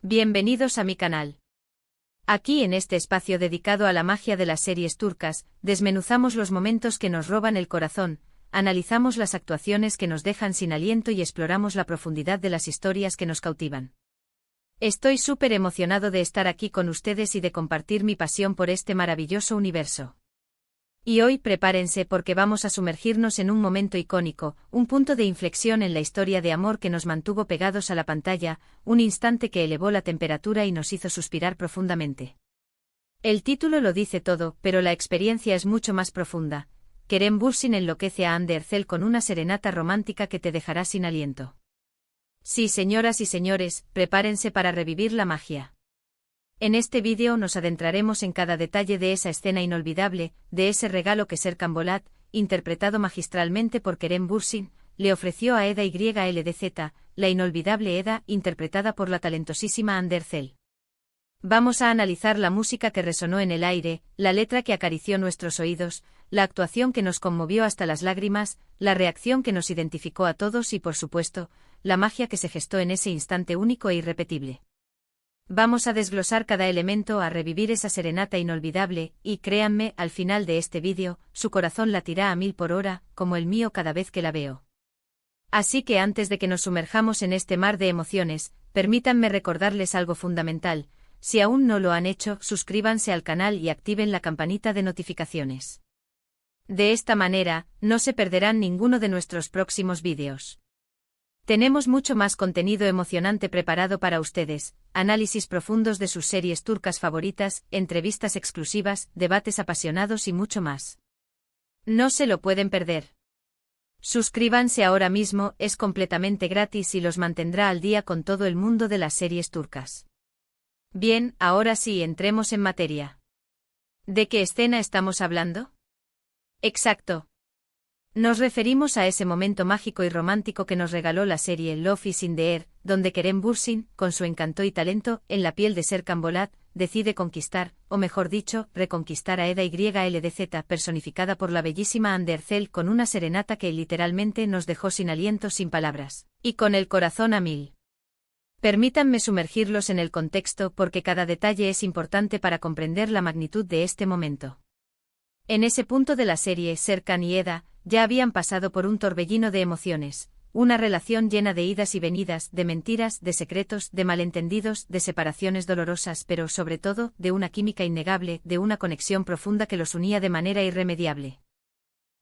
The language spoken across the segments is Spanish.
Bienvenidos a mi canal. Aquí en este espacio dedicado a la magia de las series turcas, desmenuzamos los momentos que nos roban el corazón, analizamos las actuaciones que nos dejan sin aliento y exploramos la profundidad de las historias que nos cautivan. Estoy súper emocionado de estar aquí con ustedes y de compartir mi pasión por este maravilloso universo. Y hoy prepárense porque vamos a sumergirnos en un momento icónico, un punto de inflexión en la historia de amor que nos mantuvo pegados a la pantalla, un instante que elevó la temperatura y nos hizo suspirar profundamente. El título lo dice todo, pero la experiencia es mucho más profunda. Kerem Bürsin enloquece a Hande Erçel con una serenata romántica que te dejará sin aliento. Sí, señoras y señores, prepárense para revivir la magia. En este vídeo nos adentraremos en cada detalle de esa escena inolvidable, de ese regalo que Serkan Bolat, interpretado magistralmente por Kerem Bürsin, le ofreció a Eda YLDZ, la inolvidable Eda, interpretada por la talentosísima Hande Erçel. Vamos a analizar la música que resonó en el aire, la letra que acarició nuestros oídos, la actuación que nos conmovió hasta las lágrimas, la reacción que nos identificó a todos y, por supuesto, la magia que se gestó en ese instante único e irrepetible. Vamos a desglosar cada elemento, a revivir esa serenata inolvidable, y créanme, al final de este vídeo, su corazón latirá a 1000 por hora, como el mío cada vez que la veo. Así que antes de que nos sumerjamos en este mar de emociones, permítanme recordarles algo fundamental: si aún no lo han hecho, suscríbanse al canal y activen la campanita de notificaciones. De esta manera, no se perderán ninguno de nuestros próximos vídeos. Tenemos mucho más contenido emocionante preparado para ustedes, análisis profundos de sus series turcas favoritas, entrevistas exclusivas, debates apasionados y mucho más. No se lo pueden perder. Suscríbanse ahora mismo, es completamente gratis y los mantendrá al día con todo el mundo de las series turcas. Bien, ahora sí, entremos en materia. ¿De qué escena estamos hablando? Exacto. Nos referimos a ese momento mágico y romántico que nos regaló la serie Love is in the Air, donde Kerem Bürsin, con su encanto y talento, en la piel de Serkan Bolat, decide conquistar, o mejor dicho, reconquistar a Eda YLDZ, personificada por la bellísima Hande Erçel, con una serenata que literalmente nos dejó sin aliento, sin palabras, y con el corazón a 1000. Permítanme sumergirlos en el contexto porque cada detalle es importante para comprender la magnitud de este momento. En ese punto de la serie, Serkan y Eda ya habían pasado por un torbellino de emociones, una relación llena de idas y venidas, de mentiras, de secretos, de malentendidos, de separaciones dolorosas, pero sobre todo, de una química innegable, de una conexión profunda que los unía de manera irremediable.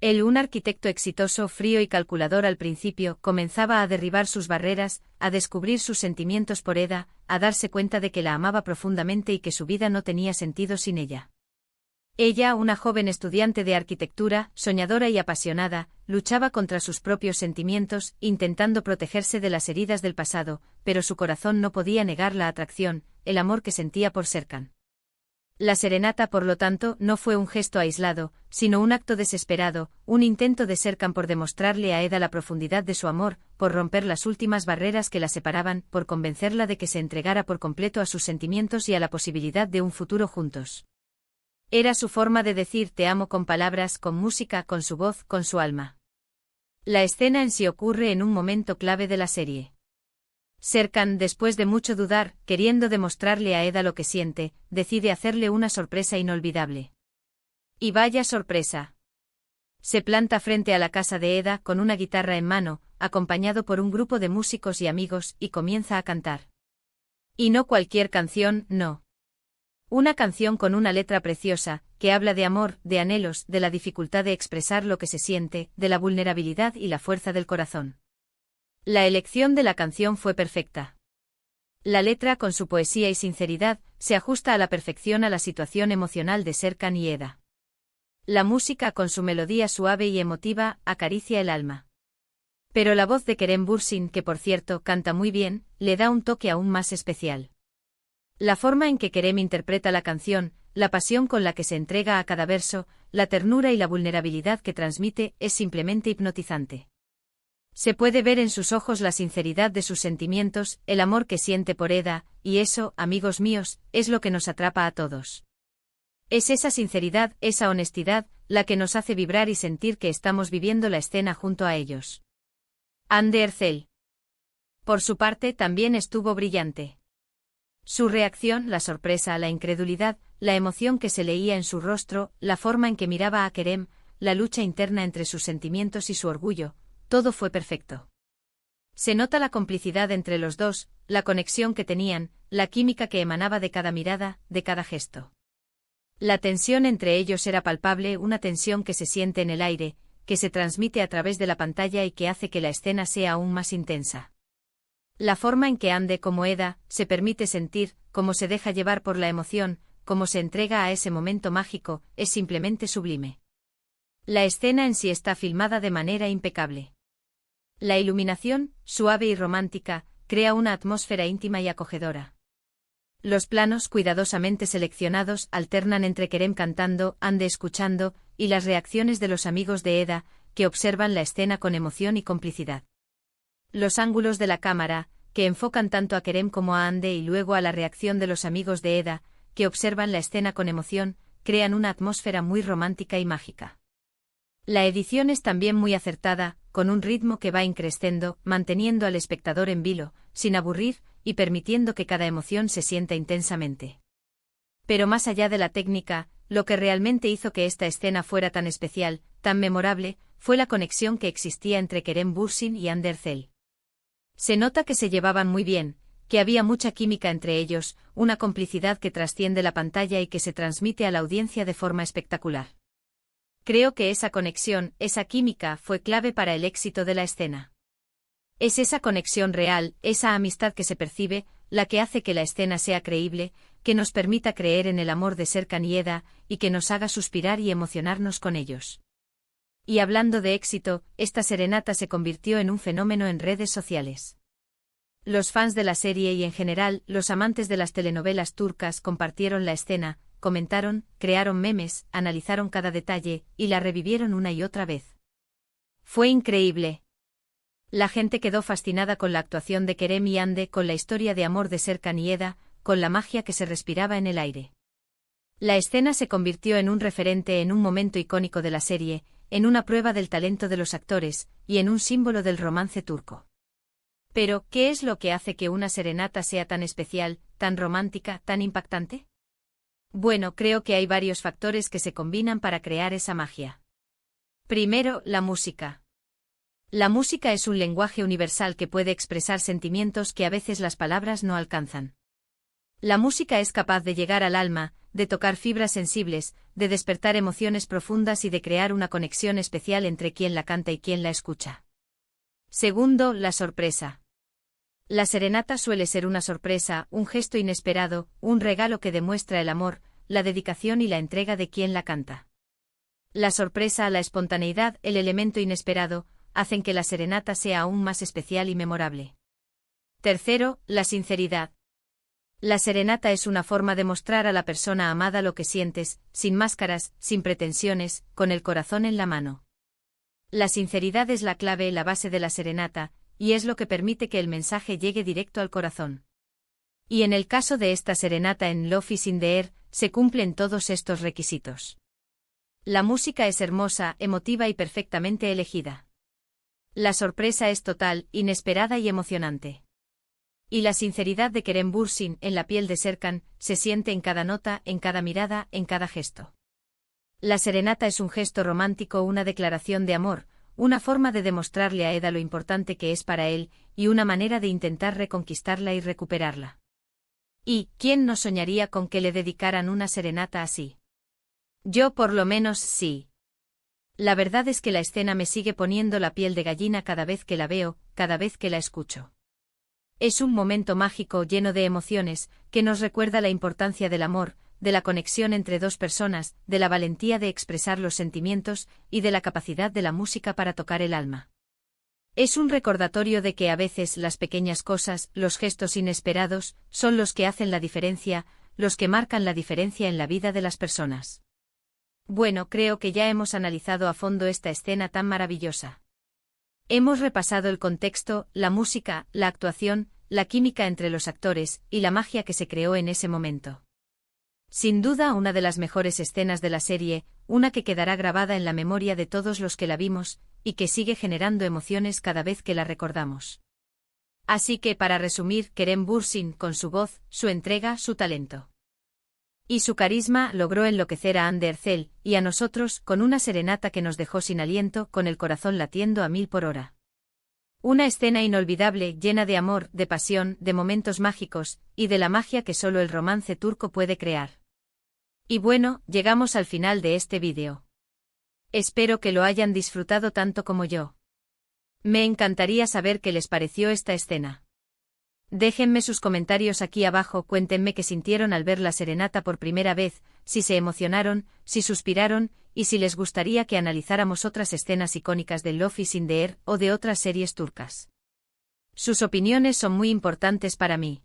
Él, un arquitecto exitoso, frío y calculador al principio, comenzaba a derribar sus barreras, a descubrir sus sentimientos por Eda, a darse cuenta de que la amaba profundamente y que su vida no tenía sentido sin ella. Ella, una joven estudiante de arquitectura, soñadora y apasionada, luchaba contra sus propios sentimientos, intentando protegerse de las heridas del pasado, pero su corazón no podía negar la atracción, el amor que sentía por Serkan. La serenata, por lo tanto, no fue un gesto aislado, sino un acto desesperado, un intento de Serkan por demostrarle a Eda la profundidad de su amor, por romper las últimas barreras que la separaban, por convencerla de que se entregara por completo a sus sentimientos y a la posibilidad de un futuro juntos. Era su forma de decir te amo con palabras, con música, con su voz, con su alma. La escena en sí ocurre en un momento clave de la serie. Serkan, después de mucho dudar, queriendo demostrarle a Eda lo que siente, decide hacerle una sorpresa inolvidable. Y vaya sorpresa. Se planta frente a la casa de Eda con una guitarra en mano, acompañado por un grupo de músicos y amigos, y comienza a cantar. Y no cualquier canción, no. Una canción con una letra preciosa, que habla de amor, de anhelos, de la dificultad de expresar lo que se siente, de la vulnerabilidad y la fuerza del corazón. La elección de la canción fue perfecta. La letra, con su poesía y sinceridad, se ajusta a la perfección a la situación emocional de Serkan y Eda. La música, con su melodía suave y emotiva, acaricia el alma. Pero la voz de Kerem Bürsin, que por cierto canta muy bien, le da un toque aún más especial. La forma en que Kerem interpreta la canción, la pasión con la que se entrega a cada verso, la ternura y la vulnerabilidad que transmite, es simplemente hipnotizante. Se puede ver en sus ojos la sinceridad de sus sentimientos, el amor que siente por Eda, y eso, amigos míos, es lo que nos atrapa a todos. Es esa sinceridad, esa honestidad, la que nos hace vibrar y sentir que estamos viviendo la escena junto a ellos. Hande Erçel. Por su parte, también estuvo brillante. Su reacción, la sorpresa, la incredulidad, la emoción que se leía en su rostro, la forma en que miraba a Kerem, la lucha interna entre sus sentimientos y su orgullo, todo fue perfecto. Se nota la complicidad entre los dos, la conexión que tenían, la química que emanaba de cada mirada, de cada gesto. La tensión entre ellos era palpable, una tensión que se siente en el aire, que se transmite a través de la pantalla y que hace que la escena sea aún más intensa. La forma en que Ande como Eda se permite sentir, cómo se deja llevar por la emoción, cómo se entrega a ese momento mágico, es simplemente sublime. La escena en sí está filmada de manera impecable. La iluminación, suave y romántica, crea una atmósfera íntima y acogedora. Los planos cuidadosamente seleccionados alternan entre Kerem cantando, Ande escuchando, y las reacciones de los amigos de Eda, que observan la escena con emoción y complicidad. Los ángulos de la cámara, que enfocan tanto a Kerem como a Ande y luego a la reacción de los amigos de Eda, que observan la escena con emoción, crean una atmósfera muy romántica y mágica. La edición es también muy acertada, con un ritmo que va increciendo, manteniendo al espectador en vilo, sin aburrir, y permitiendo que cada emoción se sienta intensamente. Pero más allá de la técnica, lo que realmente hizo que esta escena fuera tan especial, tan memorable, fue la conexión que existía entre Kerem Bürsin y Hande Erçel. Se nota que se llevaban muy bien, que había mucha química entre ellos, una complicidad que trasciende la pantalla y que se transmite a la audiencia de forma espectacular. Creo que esa conexión, esa química, fue clave para el éxito de la escena. Es esa conexión real, esa amistad que se percibe, la que hace que la escena sea creíble, que nos permita creer en el amor de Serkan y Eda, y que nos haga suspirar y emocionarnos con ellos. Y hablando de éxito, esta serenata se convirtió en un fenómeno en redes sociales. Los fans de la serie y en general, los amantes de las telenovelas turcas compartieron la escena, comentaron, crearon memes, analizaron cada detalle, y la revivieron una y otra vez. Fue increíble. La gente quedó fascinada con la actuación de Kerem y Hande, con la historia de amor de Serkan y Eda, con la magia que se respiraba en el aire. La escena se convirtió en un referente, en un momento icónico de la serie, en una prueba del talento de los actores, y en un símbolo del romance turco. Pero, ¿qué es lo que hace que una serenata sea tan especial, tan romántica, tan impactante? Bueno, creo que hay varios factores que se combinan para crear esa magia. Primero, la música. La música es un lenguaje universal que puede expresar sentimientos que a veces las palabras no alcanzan. La música es capaz de llegar al alma, de tocar fibras sensibles, de despertar emociones profundas y de crear una conexión especial entre quien la canta y quien la escucha. Segundo, la sorpresa. La serenata suele ser una sorpresa, un gesto inesperado, un regalo que demuestra el amor, la dedicación y la entrega de quien la canta. La sorpresa, la espontaneidad, el elemento inesperado, hacen que la serenata sea aún más especial y memorable. Tercero, la sinceridad. La serenata es una forma de mostrar a la persona amada lo que sientes, sin máscaras, sin pretensiones, con el corazón en la mano. La sinceridad es la clave, la base de la serenata, y es lo que permite que el mensaje llegue directo al corazón. Y en el caso de esta serenata en Love is in the Air, se cumplen todos estos requisitos. La música es hermosa, emotiva y perfectamente elegida. La sorpresa es total, inesperada y emocionante. Y la sinceridad de Kerem Bürsin, en la piel de Serkan, se siente en cada nota, en cada mirada, en cada gesto. La serenata es un gesto romántico, una declaración de amor, una forma de demostrarle a Eda lo importante que es para él, y una manera de intentar reconquistarla y recuperarla. ¿Y quién no soñaría con que le dedicaran una serenata así? Yo por lo menos sí. La verdad es que la escena me sigue poniendo la piel de gallina cada vez que la veo, cada vez que la escucho. Es un momento mágico lleno de emociones, que nos recuerda la importancia del amor, de la conexión entre dos personas, de la valentía de expresar los sentimientos, y de la capacidad de la música para tocar el alma. Es un recordatorio de que a veces las pequeñas cosas, los gestos inesperados, son los que hacen la diferencia, los que marcan la diferencia en la vida de las personas. Bueno, creo que ya hemos analizado a fondo esta escena tan maravillosa. Hemos repasado el contexto, la música, la actuación, la química entre los actores, y la magia que se creó en ese momento. Sin duda una de las mejores escenas de la serie, una que quedará grabada en la memoria de todos los que la vimos, y que sigue generando emociones cada vez que la recordamos. Así que, para resumir, Kerem Bürsin, con su voz, su entrega, su talento y su carisma, logró enloquecer a Ander Erzel, y a nosotros, con una serenata que nos dejó sin aliento, con el corazón latiendo a 1000 por hora. Una escena inolvidable, llena de amor, de pasión, de momentos mágicos, y de la magia que solo el romance turco puede crear. Y bueno, llegamos al final de este vídeo. Espero que lo hayan disfrutado tanto como yo. Me encantaría saber qué les pareció esta escena. Déjenme sus comentarios aquí abajo, cuéntenme qué sintieron al ver la serenata por primera vez, si se emocionaron, si suspiraron, y si les gustaría que analizáramos otras escenas icónicas de Love is in the Air o de otras series turcas. Sus opiniones son muy importantes para mí.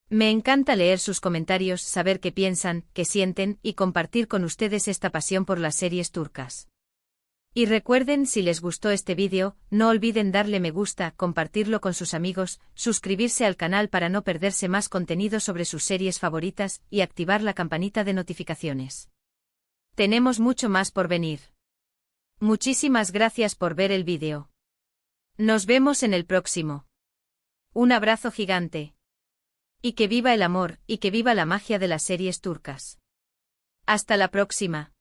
Me encanta leer sus comentarios, saber qué piensan, qué sienten, y compartir con ustedes esta pasión por las series turcas. Y recuerden, si les gustó este vídeo, no olviden darle me gusta, compartirlo con sus amigos, suscribirse al canal para no perderse más contenido sobre sus series favoritas, y activar la campanita de notificaciones. Tenemos mucho más por venir. Muchísimas gracias por ver el vídeo. Nos vemos en el próximo. Un abrazo gigante. Y que viva el amor, y que viva la magia de las series turcas. Hasta la próxima.